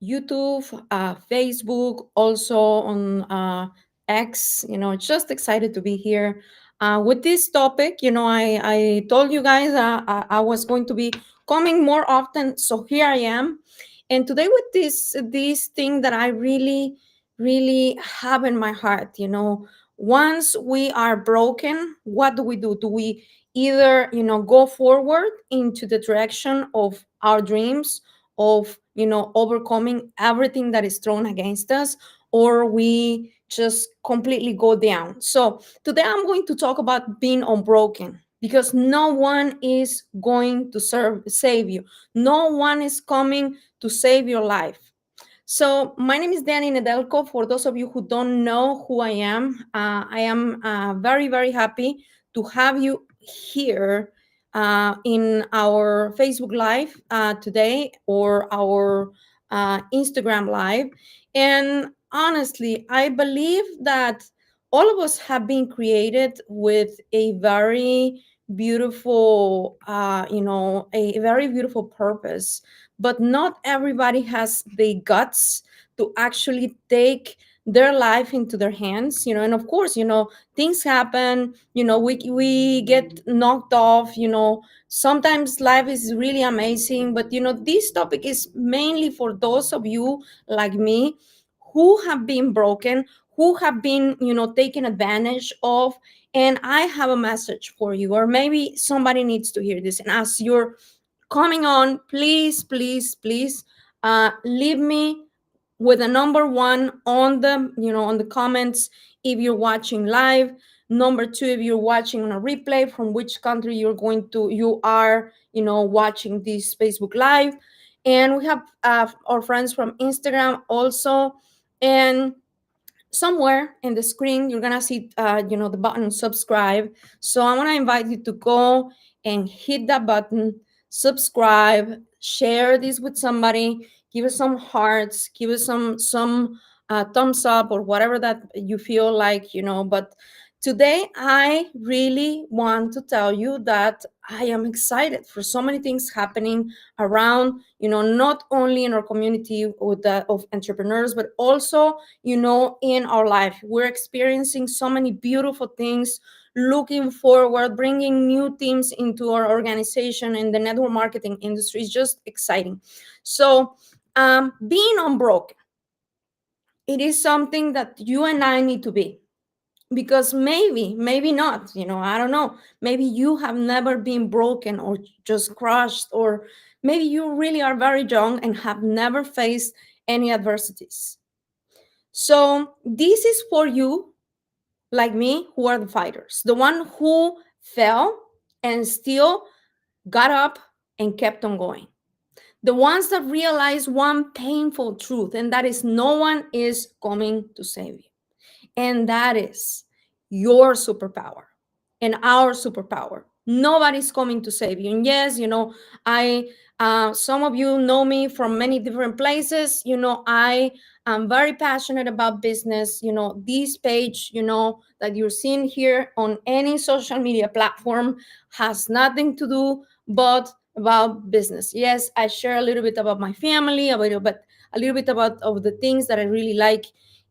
YouTube, Facebook, also on X. Just excited to be here with this topic. I told you guys I was going to be coming more often, so here I am. And today with this thing that I really, really have in my heart. Once we are broken, what do we do? Do we either go forward into the direction of our dreams, of overcoming everything that is thrown against us, or we just completely go down? So today I'm going to talk about being unbroken, because no one is going to save you. No one is coming to save your life. So, my name is Danny Nedelko. For those of you who don't know who I am very, very happy to have you here in our Facebook Live today, or our Instagram Live. And honestly, I believe that all of us have been created with a very beautiful, a very beautiful purpose, but not everybody has the guts to actually take their life into their hands. And of course, things happen. We get knocked off. Sometimes life is really amazing, but this topic is mainly for those of you like me who have been broken, who have been taken advantage of. And I have a message for you, or maybe somebody needs to hear this. And as you're coming on, please, please, please, leave me with a number one on the comments if you're watching live. Number two, if you're watching on a replay, from which country you are watching this Facebook Live. And we have our friends from Instagram also. And somewhere in the screen you're gonna see the button subscribe. So I want to invite you to go and hit that button, subscribe, share this with somebody, give us some hearts, give us some thumbs up, or whatever that you feel like. But today I really want to tell you that I am excited for so many things happening around, not only in our community of entrepreneurs, but also in our life. We're experiencing so many beautiful things, looking forward, bringing new teams into our organization in the network marketing industry is just exciting. So, being unbroken, it is something that you and I need to be, because maybe not, I don't know, maybe you have never been broken or just crushed, or maybe you really are very young and have never faced any adversities. So this is for you, like me, who are the fighters, the one who fell and still got up and kept on going, the ones that realize one painful truth, and that is no one is coming to save you. And that is your superpower and our superpower. Nobody's coming to save you. And yes, I some of you know me from many different places. I am very passionate about business. This page, that you're seeing here on any social media platform has nothing to do but about business. Yes, I share a little bit about my family, a little bit about of the things that I really like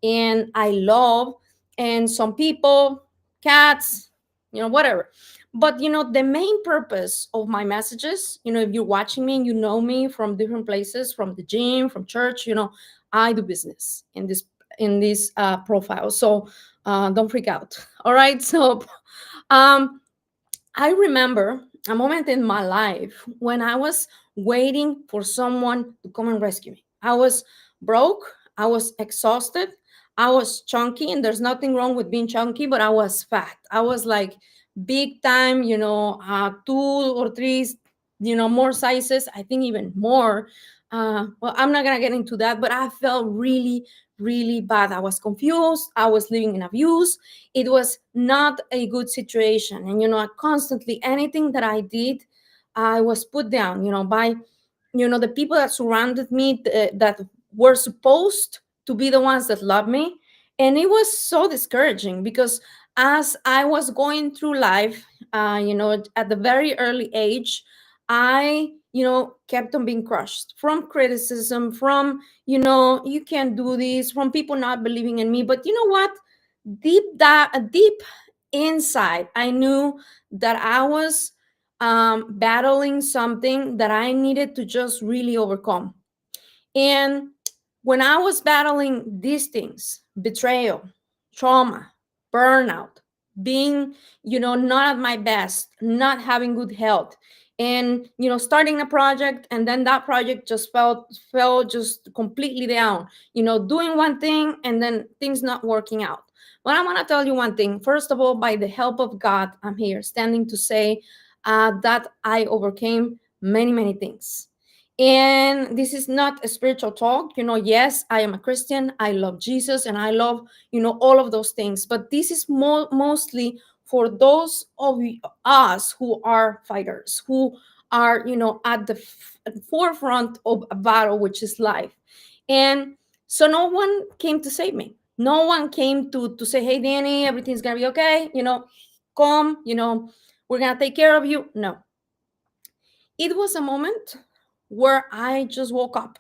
and I love, and some people, cats, whatever. But the main purpose of my messages, if you're watching me and you know me from different places, from the gym, from church, I do business in this profile. So don't freak out. All right. So um, I remember a moment in my life when I was waiting for someone to come and rescue me. I was broke, I was exhausted, I was chunky, and there's nothing wrong with being chunky, but I was fat. I was like big time, two or three, more sizes, I think even more. Well, I'm not gonna get into that, but I felt really, really bad. I was confused, I was living in abuse. It was not a good situation. And constantly, anything that I did, I was put down by the people that surrounded me, that were supposed to be the ones that love me. And it was so discouraging, because as I was going through life, at the very early age, I kept on being crushed from criticism, from, you can't do this, from people not believing in me. But you know what? Deep inside, I knew that I was battling something that I needed to just really overcome. And when I was battling these things, betrayal, trauma, burnout, being, not at my best, not having good health, and, starting a project, and then that project just fell just completely down, doing one thing and then things not working out. But I want to tell you one thing. First of all, by the help of God, I'm here standing to say that I overcame many, many things. And this is not a spiritual talk. Yes, I am a Christian. I love Jesus and I love, all of those things. But this is mostly for those of us who are fighters, who are, at the forefront of a battle, which is life. And so no one came to save me. No one came to say, hey, Danny, everything's going to be okay. Come, we're going to take care of you. No, it was a moment where I just woke up.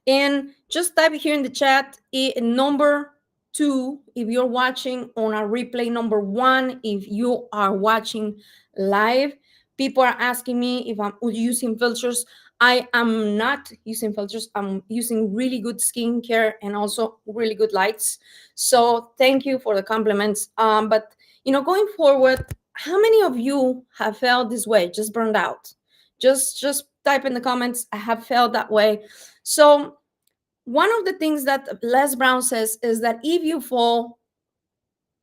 And just type here in the chat, number 2 if you're watching on a replay, number 1 if you are watching live. People are asking me if I'm using filters. I am not using filters. I'm using really good skincare and also really good lights. So thank you for the compliments. But going forward, how many of you have felt this way, just burned out? Just type in the comments, I have felt that way. So one of the things that Les Brown says is that if you fall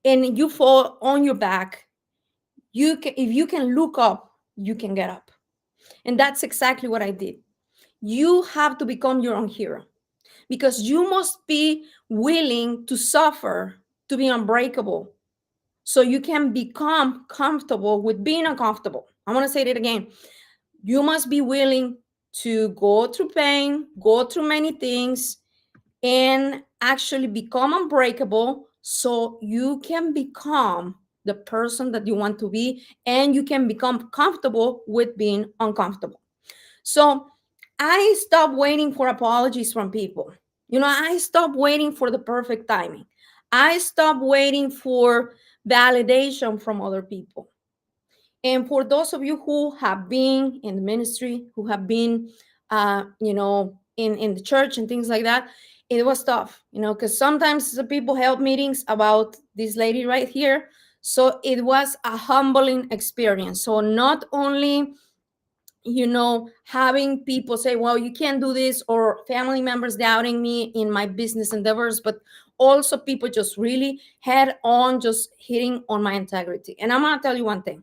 and you fall on your back, if you can look up, you can get up. And that's exactly what I did. You have to become your own hero, because you must be willing to suffer, to be unbreakable, so you can become comfortable with being uncomfortable. I want to say it again. You must be willing to go through pain, go through many things, and actually become unbreakable, so you can become the person that you want to be, and you can become comfortable with being uncomfortable. So I stopped waiting for apologies from people. I stopped waiting for the perfect timing. I stopped waiting for validation from other people. And for those of you who have been in the ministry, who have been, in the church and things like that, it was tough, because sometimes the people held meetings about this lady right here. So it was a humbling experience. So not only, having people say, well, you can't do this, or family members doubting me in my business endeavors, but also people just really head on, just hitting on my integrity. And I'm going to tell you one thing.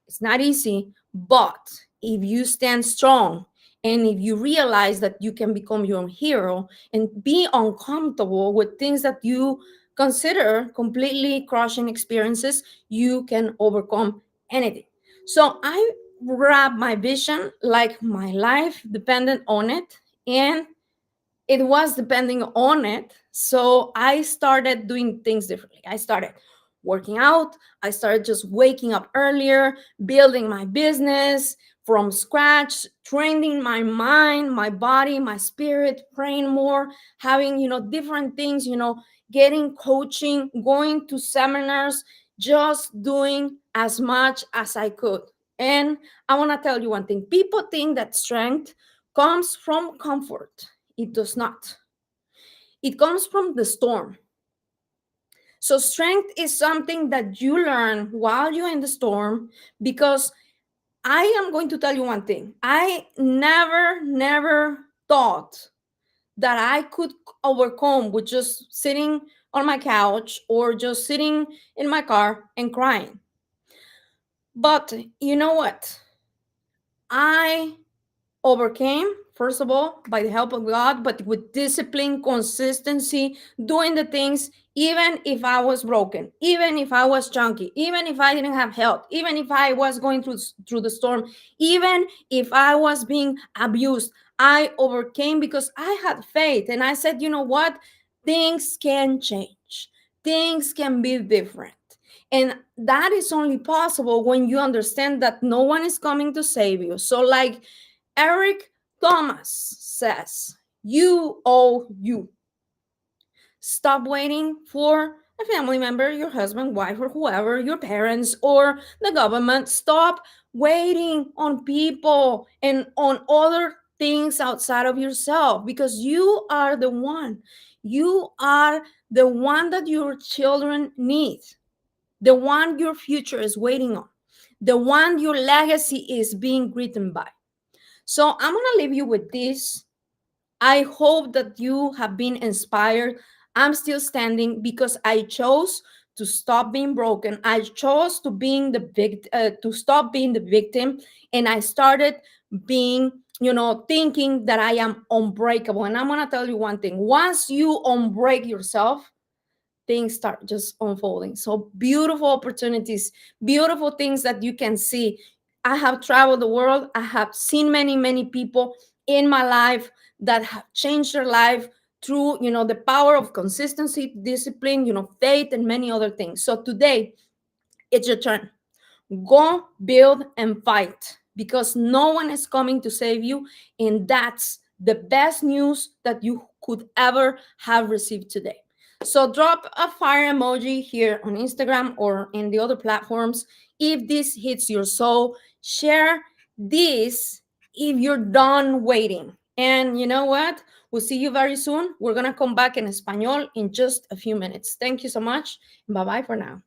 It's not easy, but if you stand strong and if you realize that you can become your own hero and be uncomfortable with things that you consider completely crushing experiences, you can overcome anything. So I grab my vision like my life depended on it, and it was depending on it. So I started doing things differently. I started working out. I started just waking up earlier, building my business from scratch, training my mind, my body, my spirit, praying more, having, different things, getting coaching, going to seminars, just doing as much as I could. And I want to tell you one thing. People think that strength comes from comfort. It does not. It comes from the storm. So strength is something that you learn while you're in the storm, because I am going to tell you one thing. I never thought that I could overcome with just sitting on my couch or just sitting in my car and crying. But you know what? I overcame, first of all, by the help of God, but with discipline, consistency, doing the things, even if I was broken, even if I was chunky, even if I didn't have health, even if I was going through the storm, even if I was being abused. I overcame because I had faith, and I said, you know what? Things can change, things can be different. And that is only possible when you understand that no one is coming to save you. So, like, Eric Thomas says, you owe you. Stop waiting for a family member, your husband, wife, or whoever, your parents, or the government. Stop waiting on people and on other things outside of yourself, because you are the one. You are the one that your children need, the one your future is waiting on, the one your legacy is being written by. So I'm going to leave you with this. I hope that you have been inspired. I'm still standing because I chose to stop being broken. I chose to stop being the victim, and I started being, thinking that I am unbreakable. And I'm gonna tell you one thing: once you unbreak yourself, things start just unfolding. So beautiful opportunities, beautiful things that you can see. I have traveled the world. I have seen many, many people in my life that have changed their life through, the power of consistency, discipline, faith, and many other things. So today, it's your turn. Go build and fight, because no one is coming to save you. And that's the best news that you could ever have received today. So drop a fire emoji here on Instagram or in the other platforms if this hits your soul. Share this if you're done waiting. And you know what? We'll see you very soon. We're going to come back in Espanol in just a few minutes. Thank you so much. Bye bye for now.